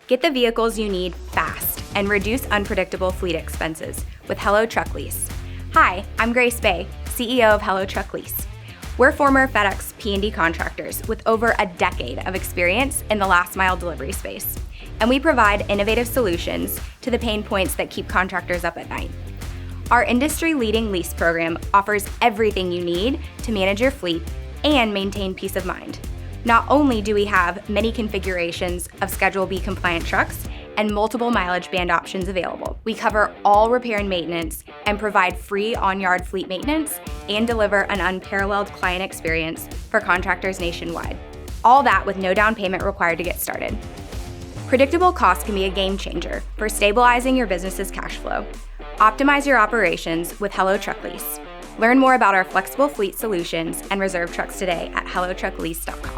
Get the vehicles you need fast and reduce unpredictable fleet expenses with Hello Truck Lease. Hi, I'm Grace Bay, CEO of Hello Truck Lease. We're former FedEx P&D contractors with over a decade of experience in the last mile delivery space, and we provide innovative solutions to the pain points that keep contractors up at night. Our industry-leading lease program offers everything you need to manage your fleet and maintain peace of mind. Not only do we have many configurations of Schedule B compliant trucks and multiple mileage band options available, we cover all repair and maintenance and provide free on-yard fleet maintenance and deliver an unparalleled client experience for contractors nationwide. All that with no down payment required to get started. Predictable costs can be a game changer for stabilizing your business's cash flow. Optimize your operations with Hello Truck Lease. Learn more about our flexible fleet solutions and reserve trucks today at hellotrucklease.com.